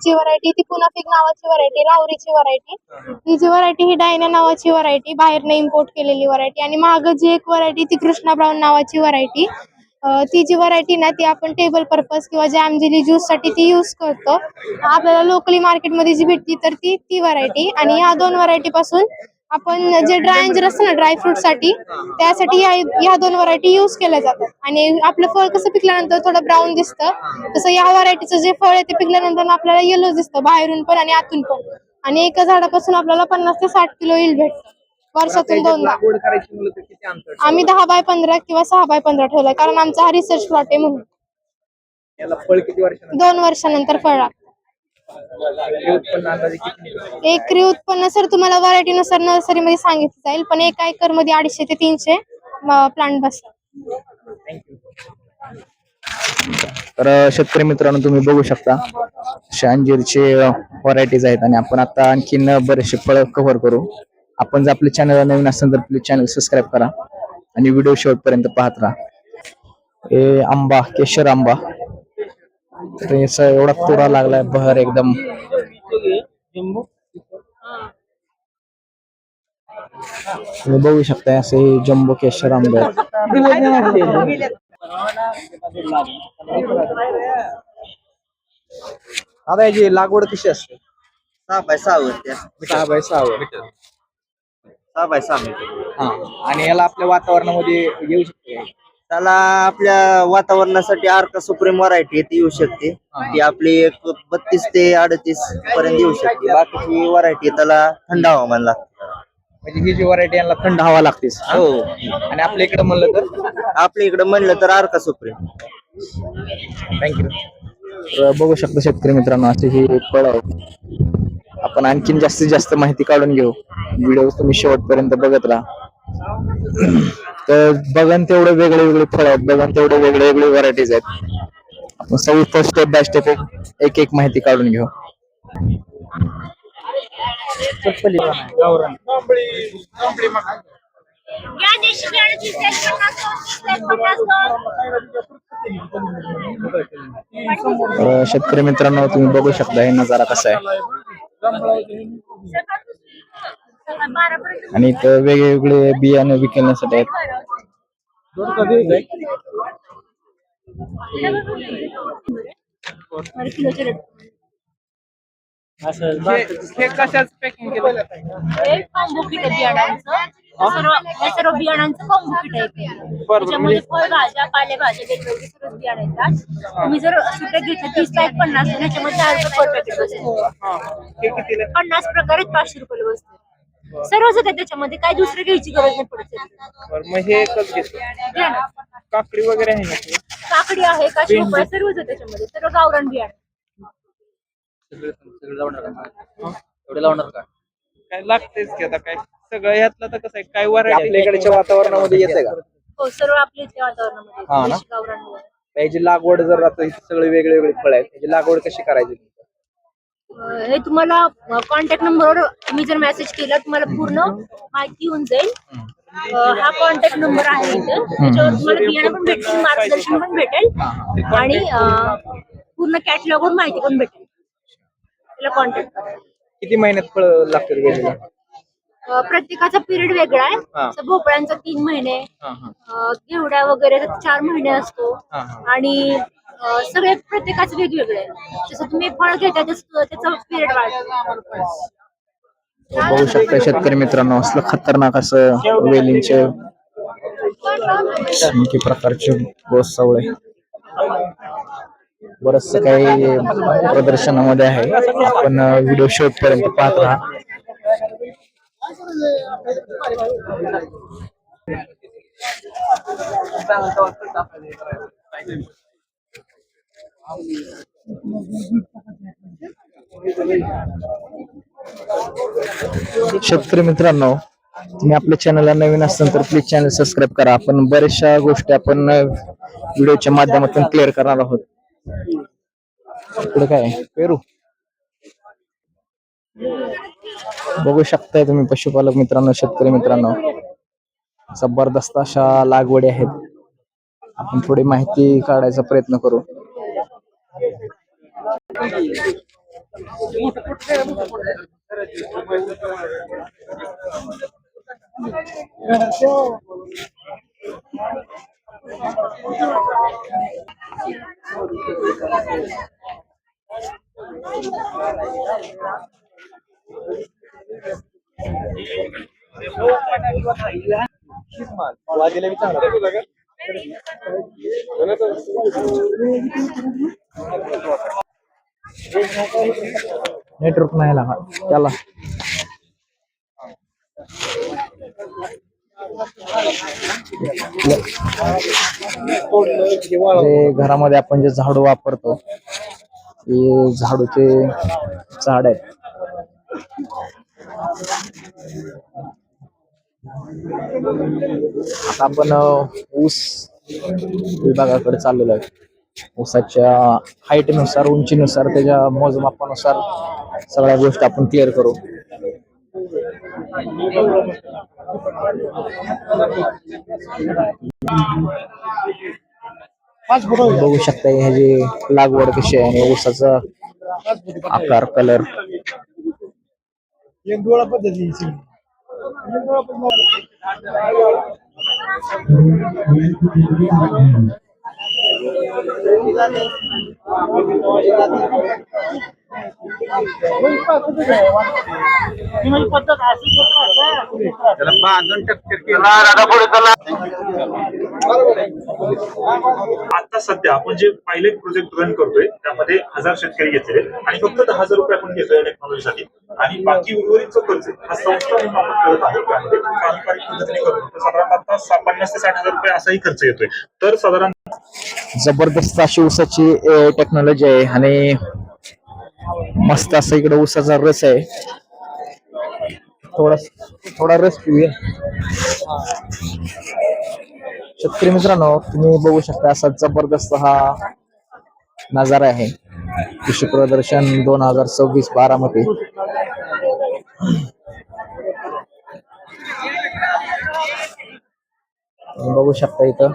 ही variety ती पुनाफिक नावाची variety, राहुरीची variety. ही जी variety ही Diana नावाची व्हरायटी, बाहेरनं इम्पोर्ट केलेली व्हरायटी. आणि मागं जी एक व्हरायटी ती कृष्णा ब्राऊन नावाची व्हरायटी. ती जी व्हरायटी ना ती आपण टेबल पर्पज किंवा जॅम जेली ज्यूस साठी ती यूज करतो. आपल्याला लोकली मार्केटमध्ये जी भेटती तर ती व्हरायटी. आणि या दोन व्हरायटी पासून आपण जे ड्राय अंजीर असतं ना ड्रायफ्रूट साठी, त्यासाठी या दोन व्हरायटी यूज केल्या जातात. आणि आपलं फळ कसं पिकल्यानंतर थोडं ब्राऊन दिसतं, तसं या व्हरायटीचं जे फळ आहे ते पिकल्यानंतर आपल्याला येलो दिसतं बाहेरून पण आणि आतून पण. आणि एका झाडापासून आपल्याला 50 ते 60 किलो येईल भेटतं वर्षातून दोनदा. आम्ही 10x15 किंवा 6x15 ठेवलाय, कारण आमचा हा रिसर्च प्लॉट आहे म्हणून. याला फळ किती वर्षानंतर? 2 वर्षानंतर फळ लागतं. एकरी उत्पन्न सर तुम्हाला व्हरायटी नुसार नर्सरीमध्ये सांगितलं जाईल, पण एका एकर मध्ये 250 ते 300 प्लांट बसतात. तर शेतकरी मित्रांनो, तुम्ही बघू शकता अंजीरचे व्हरायटीज आहेत. आणि आपण आता आणखीन बरेचसे फळ कव्हर करू. आपण जर आपल्या चॅनलला नवीन असेल तर प्लीज चॅनल सबस्क्राईब करा आणि व्हिडिओ शेवटपर्यंत पाहत राहा. हे आंबा, केशर आंबा, तर याचा एवढा तोडा लागलाय बहर एकदम. तुम्ही बघू शकता असे जम्बो केशर आंबे आहेत. आता याची लागवड कशी असते? 6x6 वर 6x6 वर 6x6 मीटर. हा. आणि याला आपल्या वातावरणामध्ये येऊ शकते. त्याला आपल्या वातावरणासाठी आर्का सुप्रीम व्हरायटी ती येऊ शकते. ती आपली एक 32 ते 38 पर्यंत येऊ शकते. बाकीची व्हरायटी त्याला थंड हवामान लागतं. म्हणजे ही जी व्हरायटी यांना थंड हवा लागतेच. हो. आणि आपल्या इकडे म्हणलं तर आपल्या इकडे म्हणलं तर आर्का सुप्रीम. थँक्यू. तर बघू शकता शेतकरी मित्रांनो, असे हे फळ आहे. आपण आणखीन जास्तीत जास्त माहिती काढून घेऊ. व्हिडिओ तुम्ही शेवटपर्यंत बघत राहा. तर बघन तेवढे वेगळे वेगळे फळ आहेत, बघन तेवढे वेगळे वेगळे व्हरायटीज आहेत. आपण सविस्तर स्टेप बाय स्टेप एक एक माहिती काढून घेऊ. शेतकरी मित्रांनो, तुम्ही बघू शकता हे नजारा कसा आहे. आणि इथं वेगवेगळे बियाणे विकण्यासाठी आहेत. हे कशाच पॅकिंग केलं? हे कॉम्बो किट आहे बियाणांचं. सर्व बियाणांचं कॉम्बो किट आहे. त्याच्यामध्ये फळभाज्या, पालेभाज्या वेगवेगळे सर्व बियाणे येतात. तुम्ही जर सुट्या घेतल्या 30 ला 50, त्याच्यामध्ये 10 रुपये पर पॅकेट बसते. 50 प्रकारे 500 रुपये बसते. सर्वच येतात त्याच्यामध्ये, काय दुसरं घ्यायची गरज नाही पडत. मग हे एकच घेतो. काकडी वगैरे आहे ना? काकडी आहे, काशी रुपये सर्वच आहे त्याच्यामध्ये, सर्व गावरान बियाणे. काय लागतेच की आता काय सगळं यातलं तर कसं आहे, काय व्हरायटी आपल्या इकडच्या वातावरणामध्ये येते का? हो, सर्व आपल्या इथल्या वातावरणामध्ये हा ना? गावरान बियाणे. त्याची लागवड जर आता इथे सगळे वेगळे वेगळे फळ आहेत, त्याची लागवड कशी करायची? हे तुम्हाला कॉन्टॅक्ट नंबरवर तुम्ही जर मेसेज केला तुम्हाला पूर्ण माहिती होऊन जाईल. हा कॉन्टॅक्ट नंबर आहे इथं, त्याच्यावर तुम्हाला बियाणं पण भेटेल, मार्गदर्शन पण भेटेल आणि पूर्ण कॅटलॉग वर माहिती पण भेटेल. त्याला कॉन्टॅक्ट करा. किती महिन्यात फळ लागतील घ्यायला? प्रत्येकाचा पिरियड वेगळा आहे. जसं भोपळ्यांचा 3 महिने, घेवड्या वगैरे 4 महिने असतो. आणि सगळे प्रत्येकाचे वेगवेगळे आहे. जसं तुम्ही फळ घेता तसं त्याचा पिरियड वाढतो. बघू शकता शेतकरी मित्रांनो, असलं खतरनाक असं वेलींचे आणखी प्रकारचे गोसावळे बरच काही प्रदर्शनामध्ये आहे. आपण व्हिडिओ शेवटपर्यंत पाहत राहा. शेतकरी मित्रांनो, तुम्ही आपल्या चॅनलला नवीन असाल तर प्लीज चॅनल सबस्क्राईब करा. आपण बऱ्याचशा गोष्टी आपण व्हिडिओच्या माध्यमातून क्लिअर करणार आहोत. पुढे काय पेरू बघू शकताय तुम्ही पशुपालक मित्रांनो, शेतकरी मित्रांनो, जबरदस्त अशा लागवडी आहेत. आपण थोडी माहिती काढायचा प्रयत्न करू. नेटवर्क नाही लागा त्याला. जे घरामध्ये आपण जे झाडू वापरतो ते झाडूचे झाड आहे. आता आपण ऊस विभागाकडे चाललेलो आहे. ऊसाच्या हाईटनुसार, उंचीनुसार, त्याच्या मोजमापानुसार सगळ्या गोष्टी आपण क्लिअर करू. बघू शकता ह्याची लागवड कशी आहे आणि ऊसाचा आकार, कलर. आता सध्या आपण जे पायलट प्रोजेक्ट रन करतोय त्यामध्ये 1000 शेतकरी घेतलेले आणि फक्त 10,000 रुपये आपण घेतोय टेक्नॉलॉजीसाठी आणि बाकी उर्वरितचा खर्च हा संस्था म्हणून आपण करत आहोत. त्यामध्ये पारंपरिक पद्धतीने करतो तर साधारणतः आता 50 ते 60,000 रुपये असाही खर्च येतोय. तर साधारण जबरदस्त अशी ऊसाची टेक्नॉलॉजी आहे आणि मस्त असं इकडे ऊसाचा रस आहे. थोडा रस पिऊया. शेतकरी मित्रांनो, तुम्ही बघू शकता असा जबरदस्त हा नजारा आहे कृषी प्रदर्शन 2026 बारामती. तुम्ही बघू शकता इथं